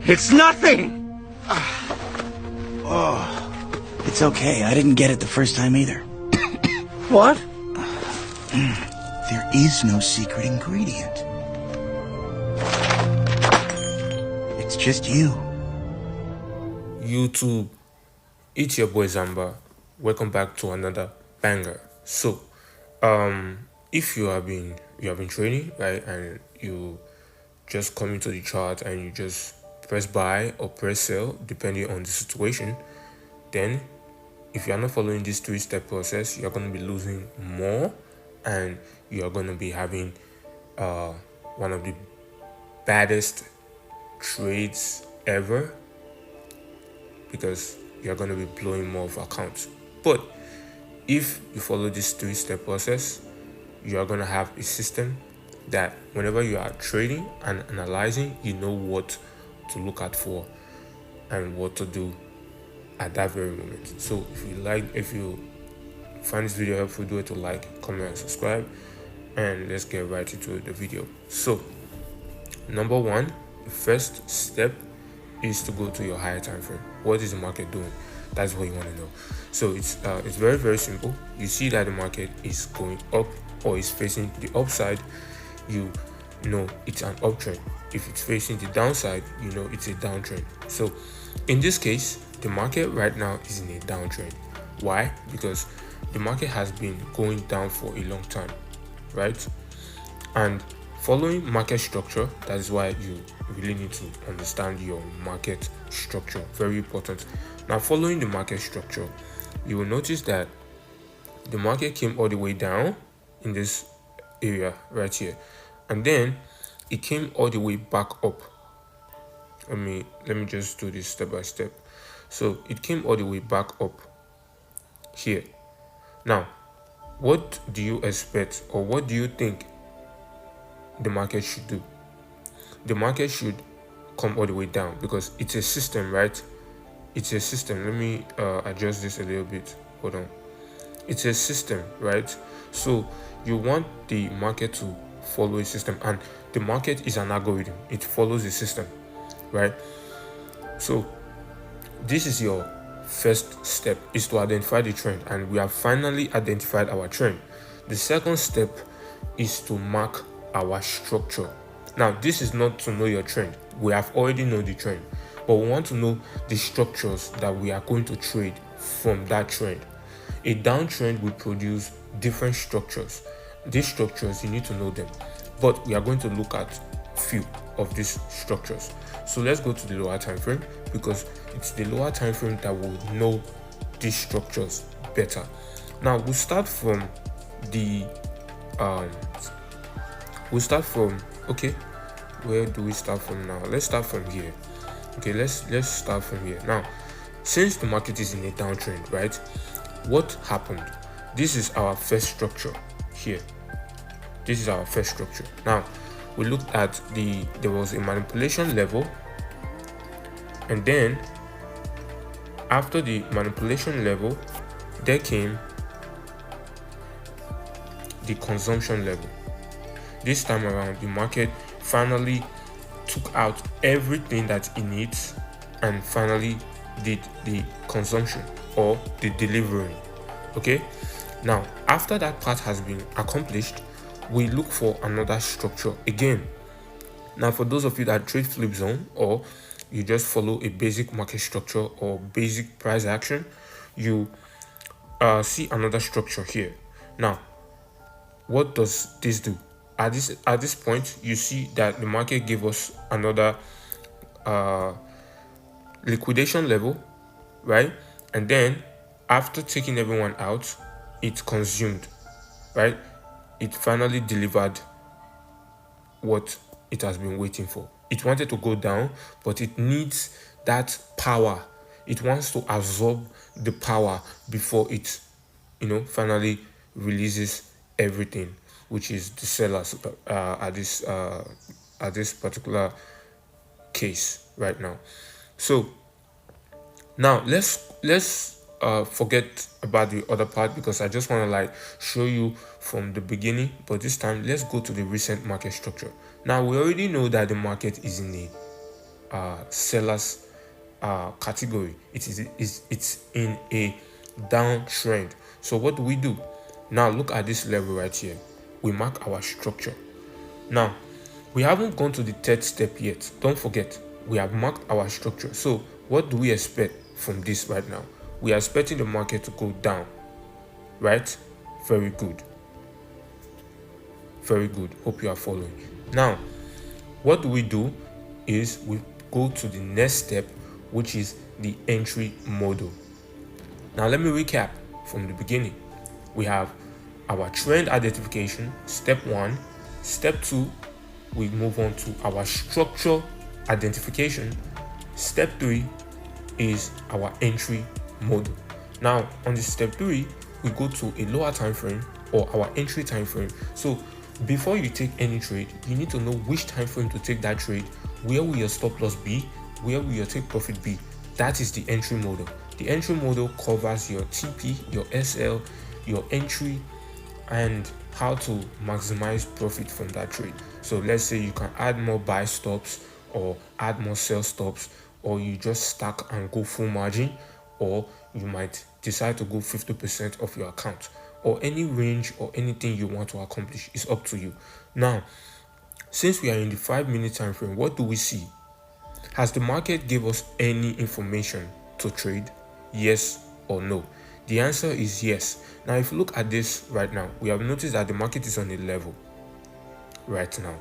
It's nothing! It's okay. I didn't get it the first time either. What? There is no secret ingredient. It's just you. YouTube, it's your boy Zamba. Welcome back to another banger. So, if you have been trading, right, and you just come into the chart and you just press buy or press sell depending on the situation, then if you are not following this three-step process, you're going to be losing more, and you're going to be having one of the baddest trades ever, because you're going to be blowing more of accounts. But if you follow this three-step process, you are going to have a system that whenever you are trading and analyzing, you know what to look at for and what to do at that very moment. So if you find this video helpful, do it to like, comment, and subscribe, and let's get right into the video. So number one, the first step is to go to your higher time frame. What is the market doing? That's what you want to know. So it's very, very simple. You see that the market is going up or is facing the upside, you know it's an uptrend. If it's facing the downside, you know it's a downtrend. So in this case, the market right now is in a downtrend. Why? Because the market has been going down for a long time, right? And following market structure, that is why you really need to understand your market structure. Very important. Now, following the market structure, you will notice that the market came all the way down in this area right here, and then it came all the way back up. Let me just do this step by step. So it came all the way back up here. Now, what do you expect, or what do you think the market should do? The market should come all the way down because it's a system, right? It's a system. Let me adjust this a little bit. Hold on. It's a system, right? So you want the market to follow a system, and the market is an algorithm. It follows a system, right? So this is your first step, is to identify the trend, and we have finally identified our trend. The second step is to mark our structure. Now, this is not to know your trend. We have already know the trend, but we want to know the structures that we are going to trade from that trend. A downtrend will produce different structures. These structures, you need to know them, but we are going to look at few of these structures. So let's go to the lower time frame, because it's the lower time frame that will know these structures better. Now we'll start from the okay, where do we start from now? Let's start from here. Okay, let's start from here. Now, since the market is in a downtrend, right, what happened? This is our first structure here. This is our first structure. Now we looked at there was a manipulation level, and then after the manipulation level, there came the consumption level. This time around, the market finally took out everything that it needs and finally did the consumption or the delivering. Okay, now after that part has been accomplished, we look for another structure again. Now, for those of you that trade flip zone, or you just follow a basic market structure or basic price action, you see another structure here. Now, what does this do? At this point, you see that the market gave us another liquidation level, right? And then after taking everyone out, it consumed, right? It finally delivered what it has been waiting for. It wanted to go down, but it needs that power. It wants to absorb the power before it, finally releases everything, which is the sellers at this particular case right now. So now let's forget about the other part, because I just want to show you from the beginning, but this time let's go to the recent market structure. Now we already know that the market is in a sellers category. It's in a downtrend. So what do we do? Now look at this level right here. We mark our structure. Now we haven't gone to the third step yet. Don't forget, we have marked our structure. So what do we expect from this right now? We are expecting the market to go down, right? Very good. Very good. Hope you are following. Now, what do we do is we go to the next step, which is the entry model. Now, let me recap from the beginning. We have our trend identification, step 1. Step 2, we move on to our structure identification. Step 3 is our entry model. Now, on this step 3, we go to a lower time frame or our entry time frame. So before you take any trade, you need to know which time frame to take that trade. Where will your stop loss be? Where will your take profit be? That is the entry model. The entry model covers your TP, your SL, your entry, and how to maximize profit from that trade. So let's say you can add more buy stops or add more sell stops, or you just stack and go full margin, or you might decide to go 50% of your account, or any range or anything you want to accomplish is up to you. Now, since we are in the 5-minute time frame, what do we see? Has the market gave us any information to trade? Yes or no? The answer is yes. Now, if you look at this right now, we have noticed that the market is on a level right now.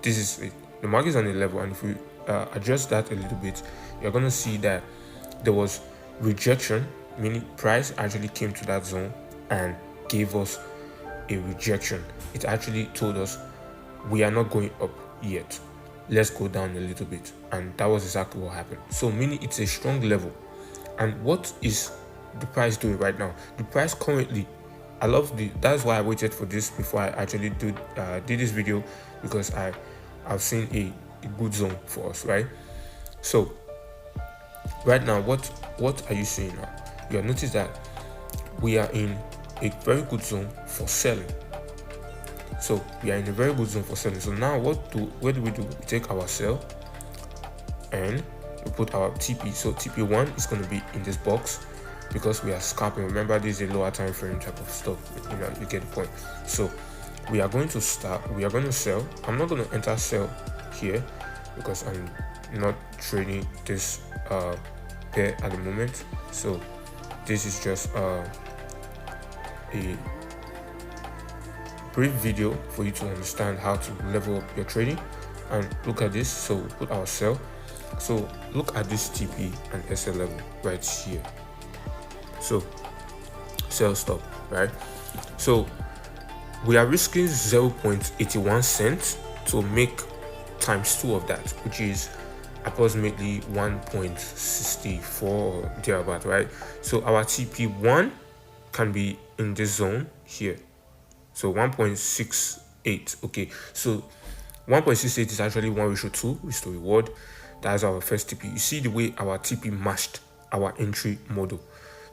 This is it. The market is on a level, and if we adjust that a little bit, you're going to see that there was rejection, meaning price actually came to that zone and gave us a rejection. It actually told us we are not going up yet. Let's go down a little bit, and that was exactly what happened. So meaning it's a strong level. And what is the price doing right now? The price currently, that's why I waited for this before I actually did this video, because I've seen a good zone for us, right? So right now, what are you seeing now? You have noticed that we are in a very good zone for selling. So we are in a very good zone for selling. So now what do we do? We take our sell and we put our TP. So TP1 is going to be in this box because we are scalping. Remember, this is a lower time frame type of stuff. You get the point. So we are going to sell. I'm not going to enter sell here because I'm not trading this pair at the moment. So this is just a brief video for you to understand how to level up your trading. And look at this. So we put our sell. So look at this TP and SL level right here. So sell stop, right? So we are risking 0.81 cents to make times 2 of that, which is approximately 1.64 or thereabout, right? So our TP1 can be in this zone here. So 1.68. Okay, so 1.68 is actually 1:2 risk to reward. That's our first TP. You see the way our TP matched our entry model.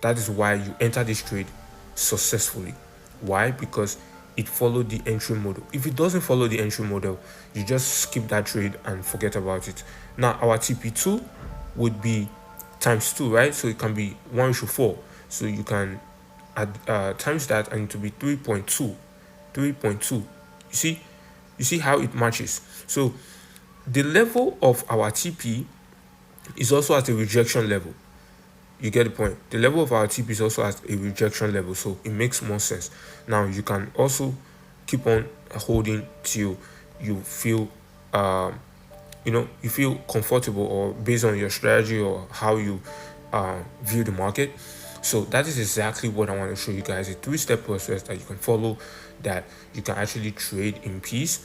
That is why you enter this trade successfully. Why? Because it followed the entry model. If it doesn't follow the entry model, you just skip that trade and forget about it. Now our TP2 would be times 2, right? So it can be 1:4. So you can add times that, and it will be 3.2. You see how it matches. So the level of our TP is also at a rejection level. You get the point. The level of our TP is also at a rejection level, so it makes more sense. Now you can also keep on holding till you feel you feel comfortable, or based on your strategy or how you view the market. So that is exactly what I want to show you guys, a 3-step process that you can follow, that you can actually trade in peace,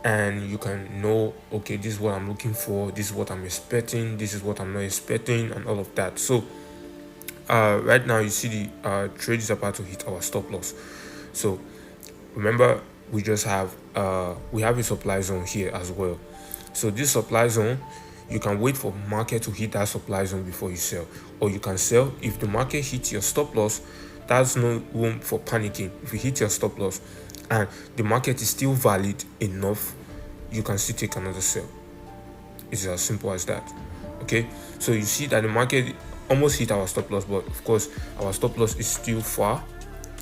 and you can know, okay, this is what I'm looking for, this is what I'm expecting, this is what I'm not expecting, and all of that. So right now you see the trade is about to hit our stop loss. So remember, we just have a supply zone here as well. So this supply zone, you can wait for market to hit that supply zone before you sell, or you can sell if the market hits your stop loss. That's no room for panicking. If you hit your stop loss and the market is still valid enough, you can still take another sell. It's as simple as that. Okay, so you see that the market almost hit our stop loss, but of course our stop loss is still far.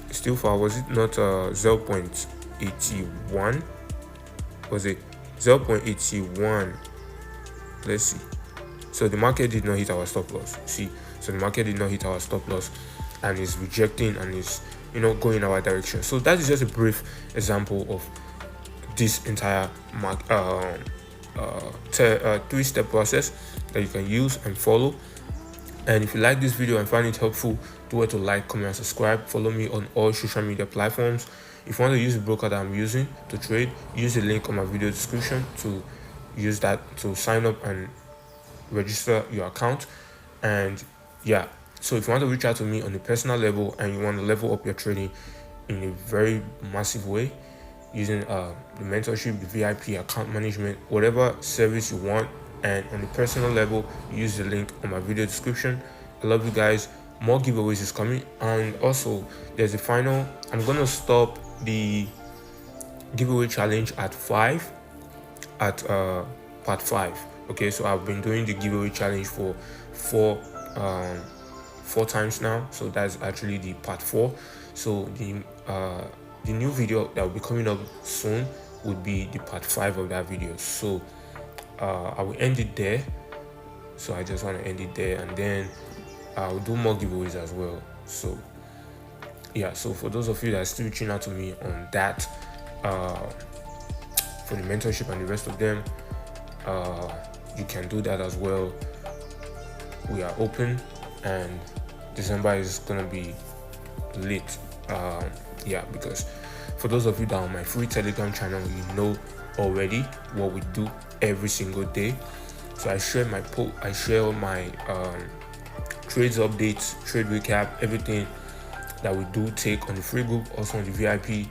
It's still far. Was it not 0.81? Was it 0.81? Let's see. So the market did not hit our stop loss. See, so the market did not hit our stop loss, and is rejecting and is going our direction. So that is just a brief example of this entire three-step process that you can use and follow. And if you like this video and find it helpful, do it to like, comment, and subscribe. Follow me on all social media platforms. If you want to use the broker that I'm using to trade, use the link on my video description to use that to sign up and register your account. And yeah, so if you want to reach out to me on a personal level and you want to level up your trading in a very massive way, using the mentorship, the VIP, account management, whatever service you want, and on the personal level, use the link on my video description. I love you guys. More giveaways is coming, and also there's a final. I'm gonna stop the giveaway challenge at part 5. Okay, so I've been doing the giveaway challenge for four times now, so that's actually the part 4. So the new video that will be coming up soon would be the part 5 of that video. So I will end it there. So I just want to end it there, and then I'll do more giveaways as well. So yeah, so for those of you that are still reaching out to me on that, for the mentorship and the rest of them, you can do that as well. We are open, and December is gonna be lit. Yeah, because for those of you that are on my free Telegram channel, you know already what we do every single day. So I share my trades updates, trade recap, everything that we do take on the free group, also on the VIP,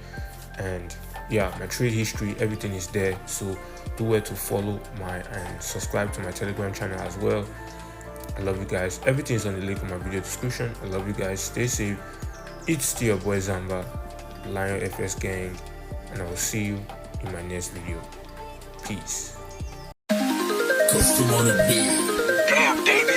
and yeah, my trade history, everything is there. So do where to follow and subscribe to my Telegram channel as well. I love you guys. Everything is on the link in my video description. I love you guys. Stay safe. It's still your boy Zamba, Lion FS Gang, and I will see you in my next video. Peace. Damn, David.